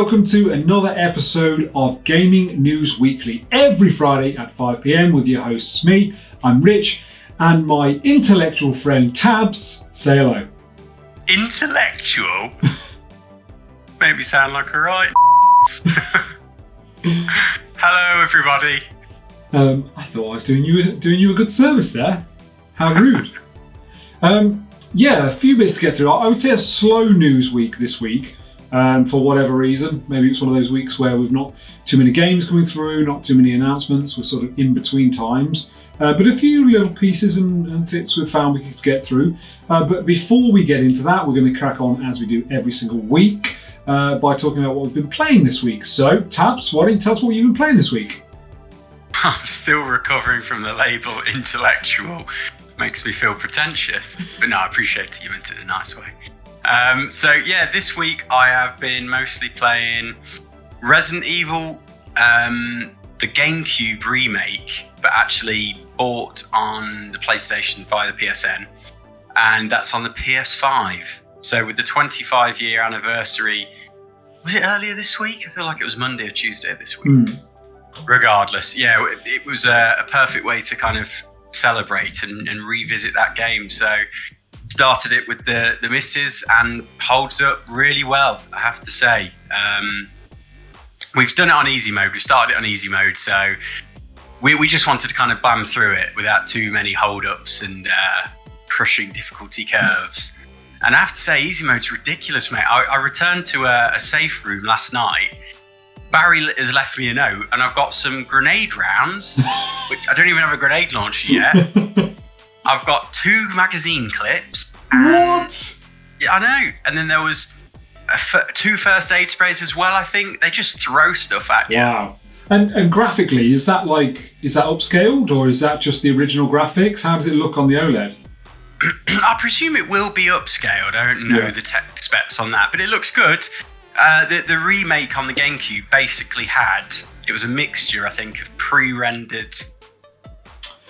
welcome to another episode of Gaming News Weekly, every Friday at 5 p.m. with your hosts, me, I'm Rich, and my intellectual friend Tabs. Say hello. Intellectual? Made me sound like a right Hello, everybody. I thought I was doing you a good service there. How rude. A few bits to get through. I would say a slow news week this week. For whatever reason. Maybe it's one of those weeks where we've not too many games coming through, not too many announcements, we're sort of in between times. But a few little pieces and bits we've found we could get through. But before we get into that, we're going to crack on as we do every single week by talking about what we've been playing this week. So, Tabs, why don't you tell us what you've been playing this week? I'm still recovering from the label intellectual. Makes me feel pretentious. But no, I appreciate it. You meant it in a nice way. This week I have been mostly playing Resident Evil, the GameCube remake, but actually bought on the PlayStation via the PSN, and that's on the PS5. So with the 25-year anniversary, was it earlier this week? I feel like it was Monday or Tuesday this week. Regardless, it was a perfect way to kind of celebrate and revisit that game. So started it with the missus and holds up really well, I have to say. We've done it on easy mode. We started it on easy mode, so we just wanted to kind of bam through it without too many hold-ups and crushing difficulty curves. And I have to say, easy mode's ridiculous, mate. I returned to a safe room last night. Barry has left me a note, and I've got some grenade rounds, which I don't even have a grenade launcher yet. I've got 2 magazine clips. What? Yeah, I know. And then there was 2 first aid sprays as well, I think. They just throw stuff at you. Wow. And graphically, is that upscaled, or is that just the original graphics? How does it look on the OLED? I presume it will be upscaled. I don't know the tech specs on that, but it looks good. The remake on the GameCube basically it was a mixture, I think, of pre-rendered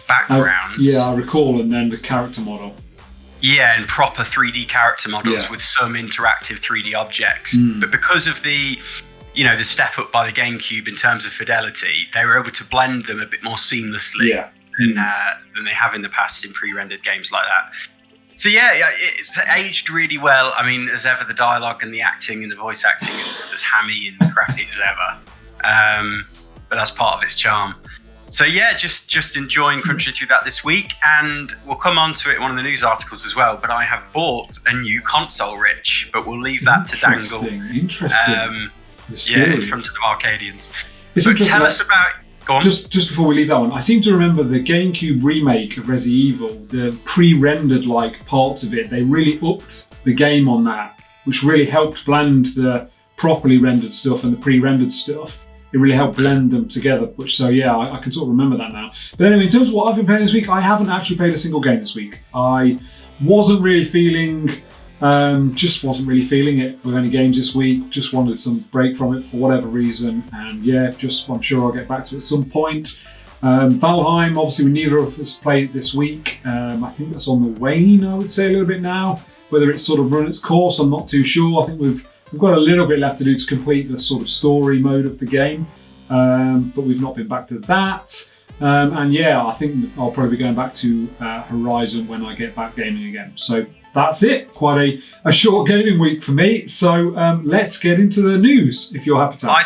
backgrounds. I recall, and then the character model. Yeah, and proper 3D character models with some interactive 3D objects. But because of the step up by the GameCube in terms of fidelity, they were able to blend them a bit more seamlessly than they have in the past in pre-rendered games like that. So it's aged really well. I mean, as ever, the dialogue and the acting and the voice acting is as hammy and crappy as ever. But that's part of its charm. So just enjoying crunching through that this week, and we'll come on to it in one of the news articles as well. But I have bought a new console, Rich, but we'll leave that to dangle. Interesting. In front of the Arcadians. But tell us about. Go on. Just before we leave that one, I seem to remember the GameCube remake of Resident Evil, the pre-rendered parts of it. They really upped the game on that, which really helped blend the properly rendered stuff and the pre-rendered stuff. It really helped blend them together, I can sort of remember that now. But anyway, in terms of what I've been playing this week, I haven't actually played a single game this week. I wasn't really feeling it with any games this week. Just wanted some break from it for whatever reason. And I'm sure I'll get back to it at some point. Valheim, obviously neither of us played it this week. I think that's on the wane, I would say, a little bit now. Whether it's sort of run its course, I'm not too sure. I think we've got a little bit left to do to complete the sort of story mode of the game, but we've not been back to that. I think I'll probably be going back to Horizon when I get back gaming again. So that's it. Quite a short gaming week for me. So let's get into the news, if you're happy to. I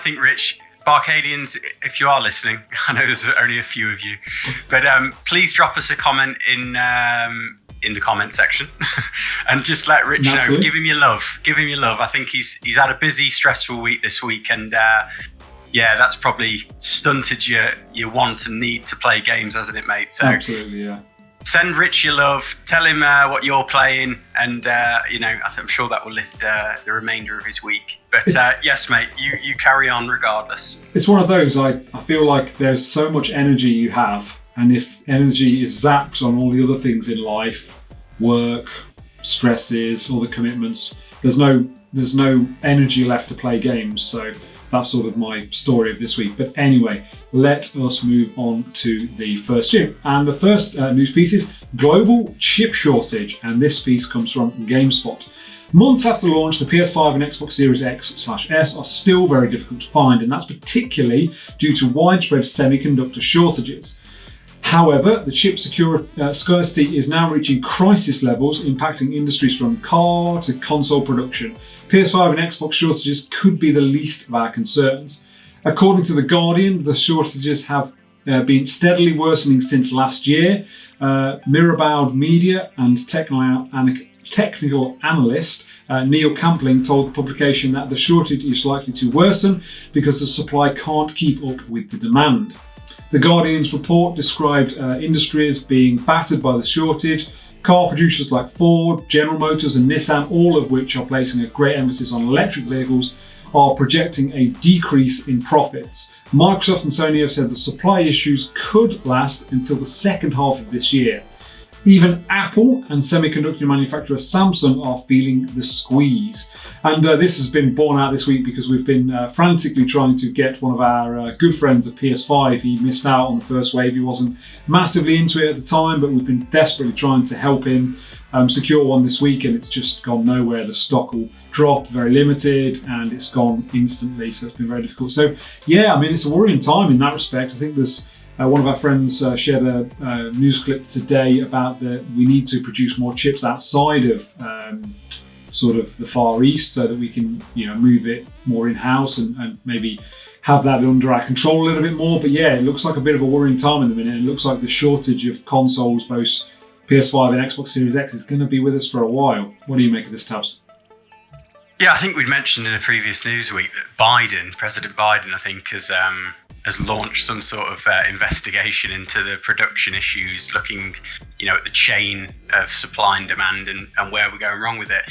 think, Rich, BArcadians, if you are listening, I know there's only a few of you, but please drop us a comment in the comment section and just let Rich know. Give him your love. I think he's had a busy, stressful week this week, and that's probably stunted your want and need to play games, hasn't it, mate? So absolutely, yeah. Send Rich your love. Tell him what you're playing, and I'm sure that will lift the remainder of his week. But yes, mate, you carry on regardless. It's one of those. I feel like there's so much energy you have. And if energy is zapped on all the other things in life, work, stresses, all the commitments, there's no energy left to play games. So that's sort of my story of this week. But anyway, let us move on to the first news. And the first news piece is global chip shortage. And this piece comes from GameSpot. Months after launch, the PS5 and Xbox Series X/S are still very difficult to find, and that's particularly due to widespread semiconductor shortages. However, the chip scarcity is now reaching crisis levels, impacting industries from car to console production. PS5 and Xbox shortages could be the least of our concerns. According to The Guardian, the shortages have been steadily worsening since last year. Mirabald Media and technical analyst Neil Campling told the publication that the shortage is likely to worsen because the supply can't keep up with the demand. The Guardian's report described industries being battered by the shortage. Car producers like Ford, General Motors and Nissan, all of which are placing a great emphasis on electric vehicles, are projecting a decrease in profits. Microsoft and Sony have said the supply issues could last until the second half of this year. Even Apple and semiconductor manufacturer Samsung are feeling the squeeze. And this has been borne out this week because we've been frantically trying to get one of our good friends a PS5. He missed out on the first wave. He wasn't massively into it at the time, but we've been desperately trying to help him secure one this week, and it's just gone nowhere. The stock will drop, very limited, and it's gone instantly, so it's been very difficult. So yeah, I mean, it's a worrying time in that respect. I think there's one of our friends shared a news clip today about that we need to produce more chips outside of sort of the Far East so that we can, move it more in-house and maybe have that under our control a little bit more. But yeah, it looks like a bit of a worrying time in the minute. It looks like the shortage of consoles, both PS5 and Xbox Series X, is going to be with us for a while. What do you make of this, Tabs? Yeah, I think we'd mentioned in a previous Newsweek that President Biden, I think, has launched some sort of investigation into the production issues, looking, at the chain of supply and demand and where we're going wrong with it.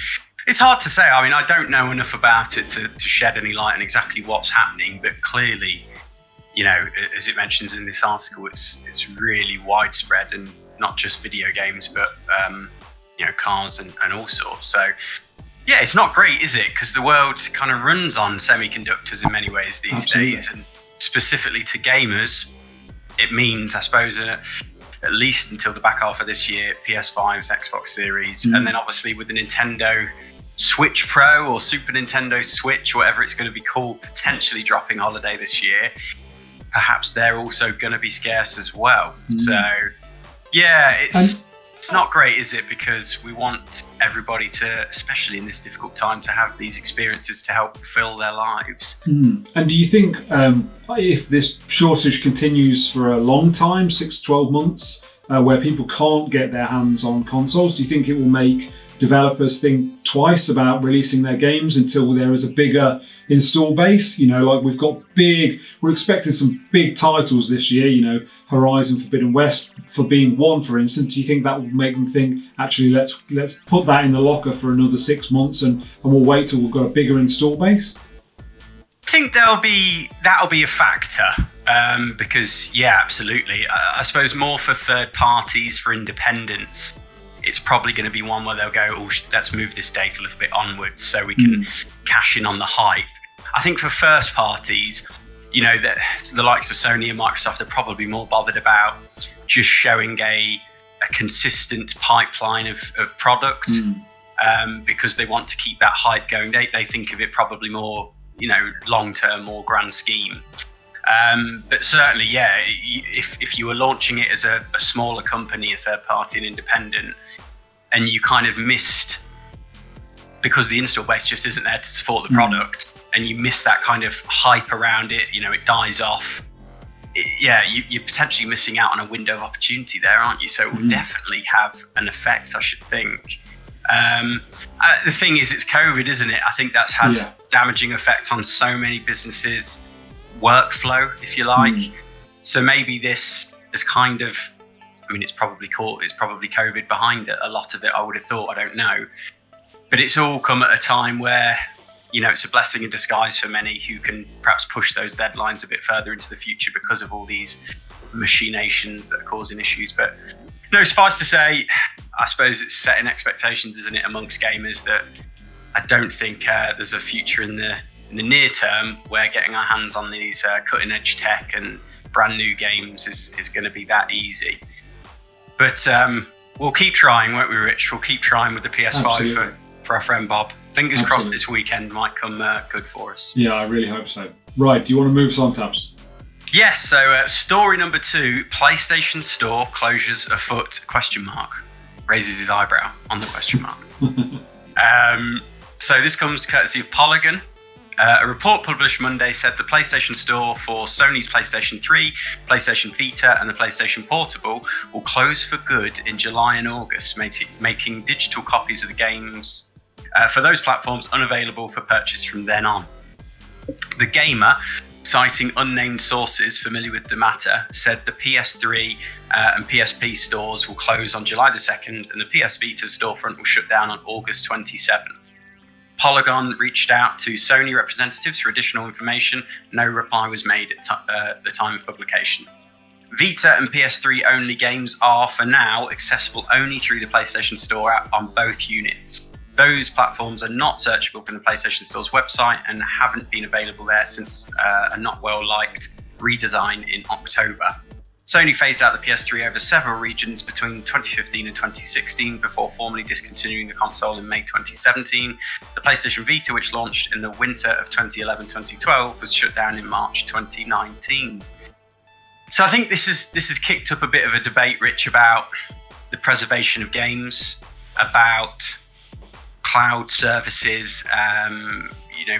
It's hard to say. I mean, I don't know enough about it to shed any light on exactly what's happening, but clearly, as it mentions in this article, it's really widespread, and not just video games, but cars and all sorts. So yeah, it's not great, is it? Because the world kind of runs on semiconductors in many ways these Absolutely. days, and specifically to gamers, it means, I suppose, at least until the back half of this year, PS5s, Xbox Series, and then obviously with the Nintendo Switch Pro or Super Nintendo Switch, whatever it's going to be called, potentially dropping holiday this year, perhaps they're also going to be scarce as well. So yeah, it's not great, is it? Because we want everybody to, especially in this difficult time, to have these experiences to help fulfill their lives. And do you think if this shortage continues for a long time, 6 to 12 months, where people can't get their hands on consoles, do you think it will make developers think twice about releasing their games until there is a bigger install base? Like we're expecting some big titles this year, Horizon Forbidden West for being one, for instance. Do you think that will make them think, actually, let's put that in the locker for another 6 months and we'll wait till we've got a bigger install base? I think that'll be a factor, because yeah, absolutely. I suppose more for third parties, for independents, it's probably going to be one where they'll go, oh, let's move this date a little bit onwards so we can cash in on the hype. I think for first parties, the likes of Sony and Microsoft are probably more bothered about just showing a consistent pipeline of product, because they want to keep that hype going. They think of it probably more, long-term, more grand scheme. But certainly, yeah, if you were launching it as a smaller company, a third party, an independent, and you kind of missed, because the install base just isn't there to support the product, and you miss that kind of hype around it, it dies off. You're potentially missing out on a window of opportunity there, aren't you? So it will definitely have an effect, I should think. The thing is, it's COVID, isn't it? I think that's had damaging effect on so many businesses' workflow, if you like. So maybe this is kind of, it's probably COVID behind it. A lot of it, I would have thought, I don't know. But it's all come at a time where, it's a blessing in disguise for many who can perhaps push those deadlines a bit further into the future because of all these machinations that are causing issues. But suffice to say, I suppose it's setting expectations, isn't it, amongst gamers, that I don't think there's a future in the near term where getting our hands on these cutting edge tech and brand new games is going to be that easy. But we'll keep trying, won't we, Rich? We'll keep trying with the PS5 Absolutely. our friend Bob. Fingers Absolutely. crossed this weekend might come good for us. Yeah, I really hope so. Right, do you want to move us on, Tabs? Yes, so story number 2, PlayStation Store closures afoot, ? Raises his eyebrow on the question mark. So this comes courtesy of Polygon. A report published Monday said the PlayStation Store for Sony's PlayStation 3, PlayStation Vita and the PlayStation Portable will close for good in July and August, making digital copies of the games for those platforms unavailable for purchase from then on. The Gamer, citing unnamed sources familiar with the matter, said the PS3 and PSP stores will close on July the 2nd and the PS Vita storefront will shut down on August 27th. Polygon reached out to Sony representatives for additional information. No reply was made at the time of publication. Vita and PS3 only games are, for now, accessible only through the PlayStation Store app on both units. Those platforms are not searchable from the PlayStation Store's website and haven't been available there since a not well-liked redesign in October. Sony phased out the PS3 over several regions between 2015 and 2016 before formally discontinuing the console in May 2017. The PlayStation Vita, which launched in the winter of 2011-2012, was shut down in March 2019. So I think this has kicked up a bit of a debate, Rich, about the preservation of games, about cloud services,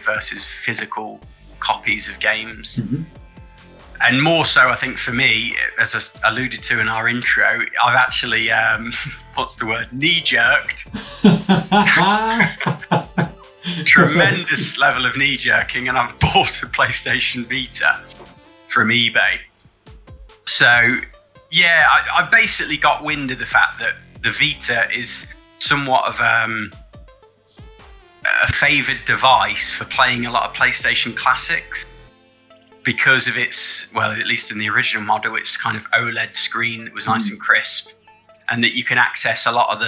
versus physical copies of games. Mm-hmm. And more so, I think for me, as I alluded to in our intro, I've actually, knee-jerked. Tremendous level of knee-jerking, and I've bought a PlayStation Vita from eBay. So, yeah, I basically got wind of the fact that the Vita is somewhat of a favoured device for playing a lot of PlayStation classics. Because of its, well, at least in the original model, its kind of OLED screen that was nice and crisp, and that you can access a lot of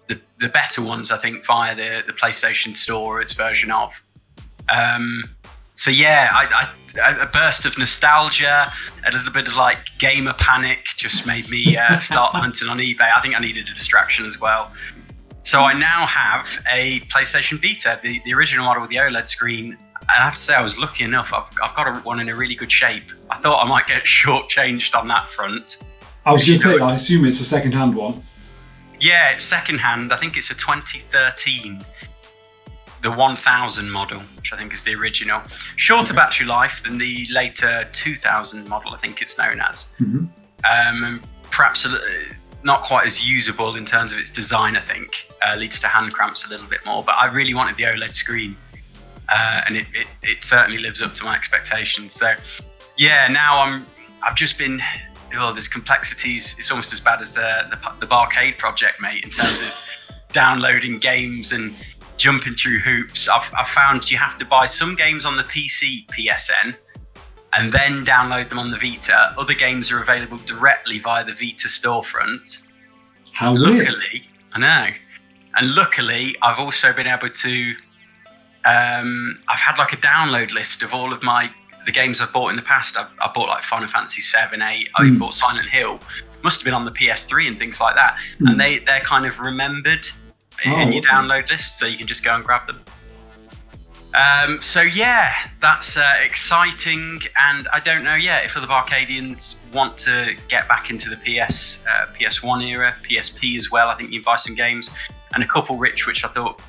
the better ones, I think, via the PlayStation Store or its version of. So yeah, a burst of nostalgia, a little bit of like gamer panic just made me start hunting on eBay. I think I needed a distraction as well. So I now have a PlayStation Vita, the original model with the OLED screen. And I have to say, I was lucky enough. I've got one in a really good shape. I thought I might get shortchanged on that front. I was going to say, I assume it's a second-hand one. Yeah, it's second-hand. I think it's a 2013, the 1000 model, which I think is the original. Shorter battery life than the later 2000 model, I think it's known as. Mm-hmm. And perhaps not quite as usable in terms of its design, I think. Leads to hand cramps a little bit more. But I really wanted the OLED screen. And it certainly lives up to my expectations. So, yeah, now I've just been. There's complexities. It's almost as bad as the BArcade project, mate. In terms of downloading games and jumping through hoops. I've found you have to buy some games on the PC PSN, and then download them on the Vita. Other games are available directly via the Vita storefront. How weird. Luckily, I know. And luckily, I've also been able to. I've had like a download list of all of the games I've bought in the past. I bought like Final Fantasy 7, 8. I even bought Silent Hill. Must have been on the PS3 and things like that. And they're kind of remembered in your download list, so you can just go and grab them. So yeah, that's exciting. And I don't know yet if other BArcadians want to get back into the PS1 era, PSP as well. I think you can buy some games and a couple, Rich, which I thought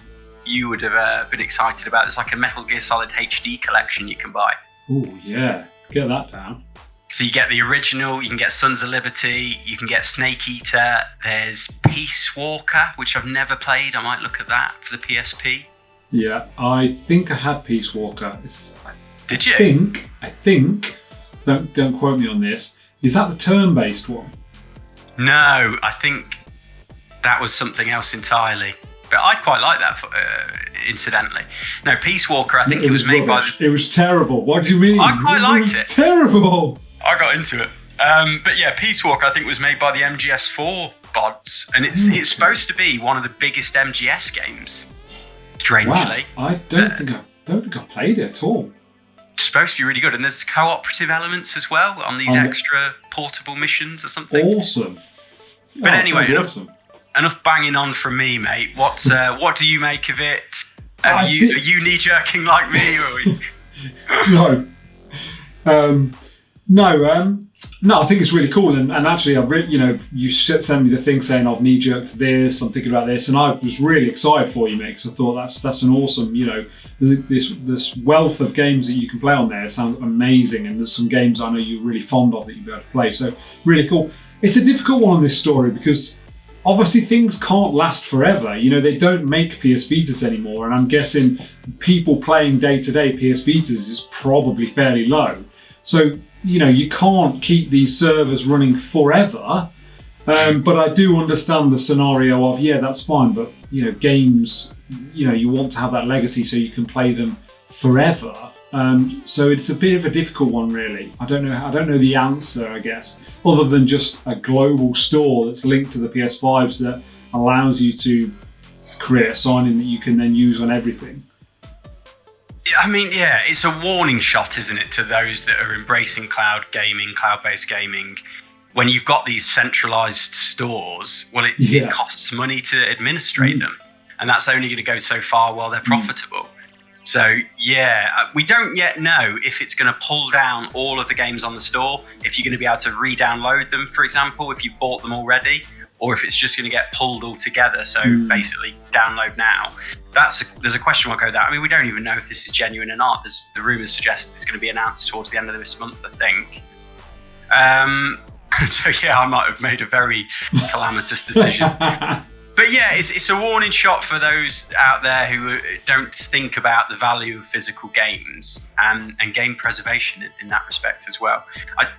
you would have been excited about. There's like a Metal Gear Solid HD collection you can buy. Oh yeah, get that down. So you get the original, you can get Sons of Liberty, you can get Snake Eater, there's Peace Walker, which I've never played. I might look at that for the PSP. Yeah, I think I had Peace Walker. Did you? I think, don't quote me on this, is that the turn-based one? No, I think that was something else entirely. But I quite like that, incidentally. No, Peace Walker, I think it was made rubbish. It was terrible. What do you mean? I quite liked it. Terrible. I got into it. But yeah, Peace Walker, I think, was made by the MGS4 bods. And it's supposed to be one of the biggest MGS games, strangely. Wow. I don't think I played it at all. It's supposed to be really good. And there's cooperative elements as well on these extra portable missions or something. Awesome. But anyway, awesome. enough banging on from me, mate. What do you make of it? Are you knee jerking like me, or? No, I think it's really cool, and actually, you sent me the thing saying I've knee jerked this, I'm thinking about this, and I was really excited for you, mate, because I thought that's an awesome, this wealth of games that you can play on there sounds amazing, and there's some games I know you're really fond of that you'll be able to play, so really cool. It's a difficult one on this story because obviously things can't last forever. They don't make PS Vitas anymore, and I'm guessing people playing day-to-day PS Vitas is probably fairly low. So, you can't keep these servers running forever. But I do understand the scenario of, that's fine, but, games, you want to have that legacy so you can play them forever. So it's a bit of a difficult one, really. I don't know the answer, I guess, other than just a global store that's linked to the PS5s that allows you to create a sign-in that you can then use on everything. I mean, it's a warning shot, isn't it, to those that are embracing cloud gaming, cloud-based gaming. When you've got these centralized stores, well, it costs money to administrate them, and that's only going to go so far while they're profitable. So, we don't yet know if it's going to pull down all of the games on the store, if you're going to be able to re-download them, for example, if you bought them already, or if it's just going to get pulled all together. So basically, download now. There's a question mark over that. I mean, we don't even know if this is genuine or not. The rumours suggest it's going to be announced towards the end of this month, I think. So I might have made a very calamitous decision. But it's a warning shot for those out there who don't think about the value of physical games and game preservation in that respect as well.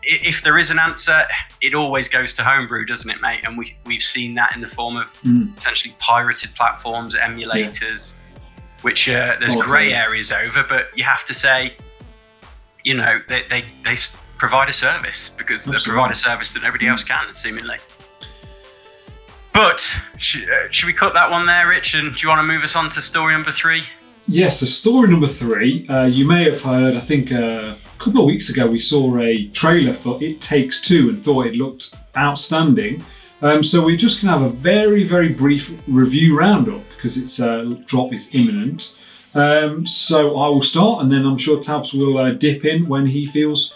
If there is an answer, it always goes to homebrew, doesn't it, mate? And we've seen that in the form of essentially pirated platforms, emulators, which there's grey areas over, but you have to say, they provide a service because they provide a service that nobody else can, seemingly. But should we cut that one there, Rich? And do you want to move us on to story number 3? Yes, so story number 3. You may have heard, I think a couple of weeks ago, we saw a trailer for It Takes Two and thought it looked outstanding. So we're just going to have a very, very brief review roundup because its drop is imminent. So I will start, and then I'm sure Tabs will dip in when he feels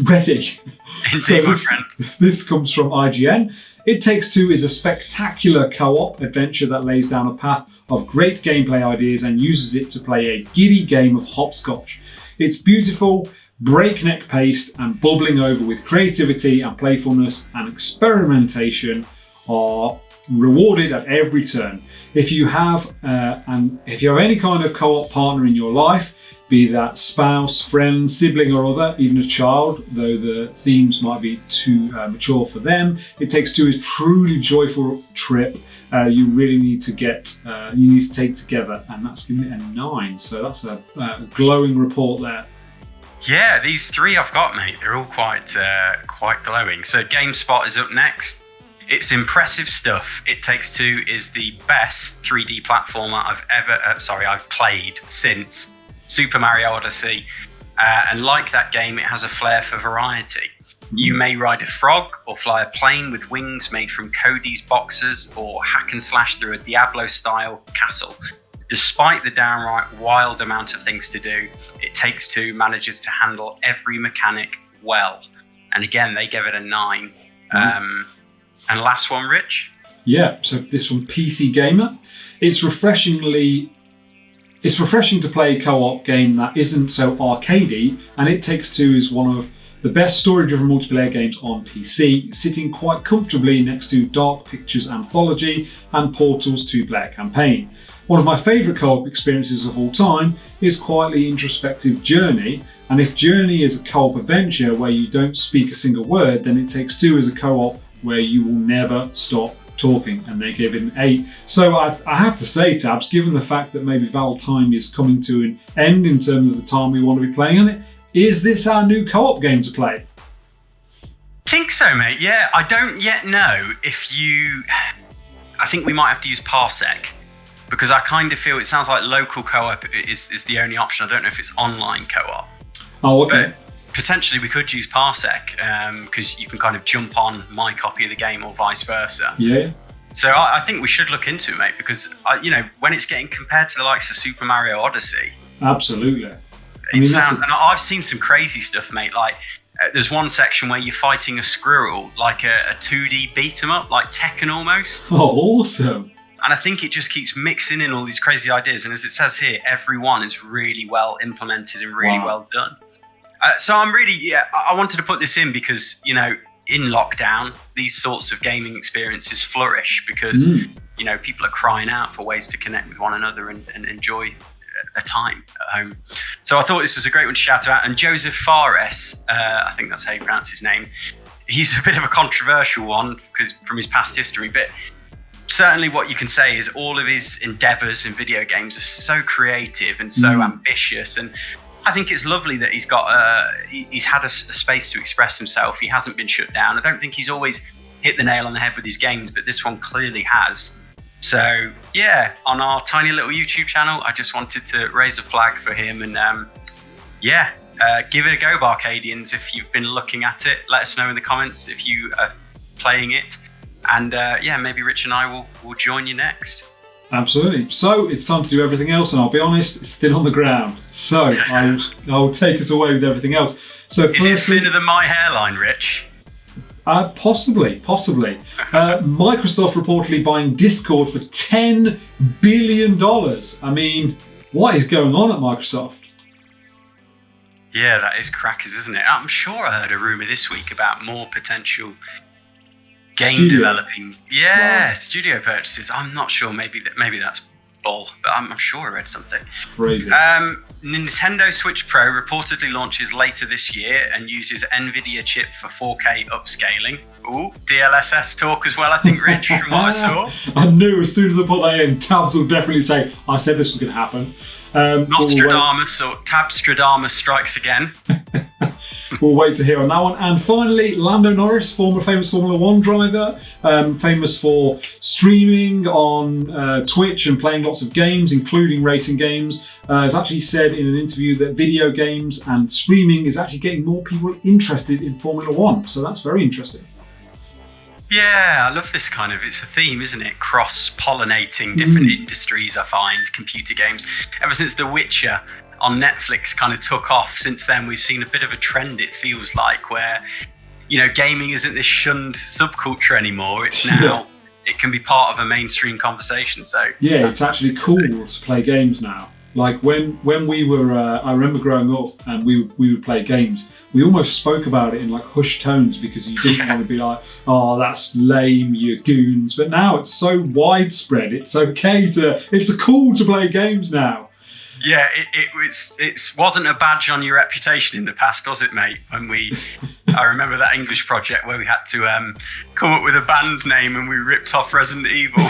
ready. Indeed, my friend. This comes from IGN. It Takes Two is a spectacular co-op adventure that lays down a path of great gameplay ideas and uses it to play a giddy game of hopscotch. It's beautiful, breakneck paced, and bubbling over with creativity and playfulness, and experimentation are rewarded at every turn. If you have any kind of co-op partner in your life, be that spouse, friend, sibling or other, even a child, though the themes might be too mature for them, It Takes Two is a truly joyful trip you really need to take together, and that's giving it a 9. So that's a glowing report there. Yeah, these 3 I've got, mate, they're all quite glowing. So GameSpot is up next. It's impressive stuff. It Takes Two is the best 3D platformer I've played since Super Mario Odyssey, and like that game, it has a flair for variety. You may ride a frog or fly a plane with wings made from Cody's boxes, or hack and slash through a Diablo-style castle. Despite the downright wild amount of things to do, It Takes Two manages to handle every mechanic well. And again, they gave it a 9. And last one, Rich? Yeah, so this one, PC Gamer. It's refreshing to play a co-op game that isn't so arcadey, and It Takes Two is one of the best story-driven multiplayer games on PC, sitting quite comfortably next to Dark Pictures Anthology and Portal's 2-player campaign. One of my favourite co-op experiences of all time is quietly introspective Journey, and if Journey is a co-op adventure where you don't speak a single word, then It Takes Two is a co-op where you will never stop talking, and they gave it an 8. So I have to say, Tabs, given the fact that maybe Val time is coming to an end in terms of the time we want to be playing on it, is this our new co-op game to play? I think so, mate. Yeah, I don't yet know I think we might have to use Parsec, because I kind of feel it sounds like local co-op is the only option. I don't know if it's online co-op. Oh, okay. But potentially we could use Parsec, because you can kind of jump on my copy of the game or vice versa. Yeah. So I think we should look into it, mate, because when it's getting compared to the likes of Super Mario Odyssey, absolutely. And I've seen some crazy stuff, mate. Like there's one section where you're fighting a squirrel, like a 2D beat 'em up, like Tekken almost. Oh, awesome! And I think it just keeps mixing in all these crazy ideas. And as it says here, every one is really well implemented and really well done. So I'm really, I wanted to put this in because in lockdown, these sorts of gaming experiences flourish because, people are crying out for ways to connect with one another and enjoy their time at home. So I thought this was a great one to shout out. And Joseph Fares, I think that's how you pronounce his name, he's a bit of a controversial one because from his past history, but certainly what you can say is all of his endeavors in video games are so creative and so ambitious, and I think it's lovely that he's got he's had a space to express himself. He hasn't been shut down. I don't think he's always hit the nail on the head with his games, but this one clearly has. So yeah, on our tiny little YouTube channel, I just wanted to raise a flag for him and give it a go, BArcadians. If you've been looking at it, let us know in the comments if you are playing it, and maybe Rich and I will join you next. Absolutely. So it's time to do everything else, and I'll be honest, it's still on the ground. So I'll take us away with everything else. So is it thinner than my hairline, Rich? Possibly. Microsoft reportedly buying Discord for $10 billion. I mean, what is going on at Microsoft? Yeah, that is crackers, isn't it? I'm sure I heard a rumour this week about more potential game developing, studio purchases. I'm not sure. Maybe that's bull, but I'm sure I read something. Crazy. Nintendo Switch Pro reportedly launches later this year and uses NVIDIA chip for 4K upscaling. Ooh, DLSS talk as well, I think, Rich, from what I saw. I knew as soon as I put that in, Tabs will definitely say, I said this was going to happen. Nostradamus or Tabstradamus strikes again. We'll wait to hear on that one. And finally, Lando Norris, famous Formula One driver, famous for streaming on Twitch and playing lots of games, including racing games, has actually said in an interview that video games and streaming is actually getting more people interested in Formula One. So that's very interesting. Yeah, I love this kind of, it's a theme, isn't it? Cross-pollinating different industries, I find, computer games. Ever since The Witcher on Netflix kind of took off, since then we've seen a bit of a trend, it feels like, where gaming isn't this shunned subculture anymore. It's now it can be part of a mainstream conversation. So it's actually cool to play games now. Like when we were, I remember growing up and we would play games. We almost spoke about it in like hushed tones because you didn't want to be like, oh, that's lame, you goons. But now it's so widespread. It's it's cool to play games now. Yeah, it wasn't a badge on your reputation in the past, was it, mate? I remember that English project where we had to come up with a band name and we ripped off Resident Evil.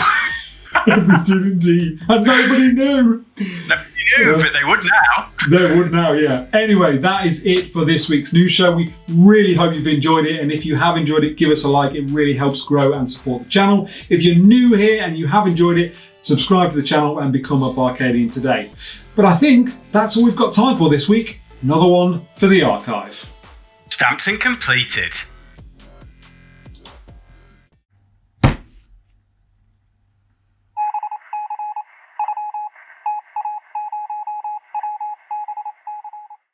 We did indeed, and nobody knew. Nobody knew, but they would now. They would now, yeah. Anyway, that is it for this week's news show. We really hope you've enjoyed it, and if you have enjoyed it, give us a like. It really helps grow and support the channel. If you're new here and you have enjoyed it, subscribe to the channel and become a BArcadian today. But I think that's all we've got time for this week. Another one for the archive. Stamped and completed.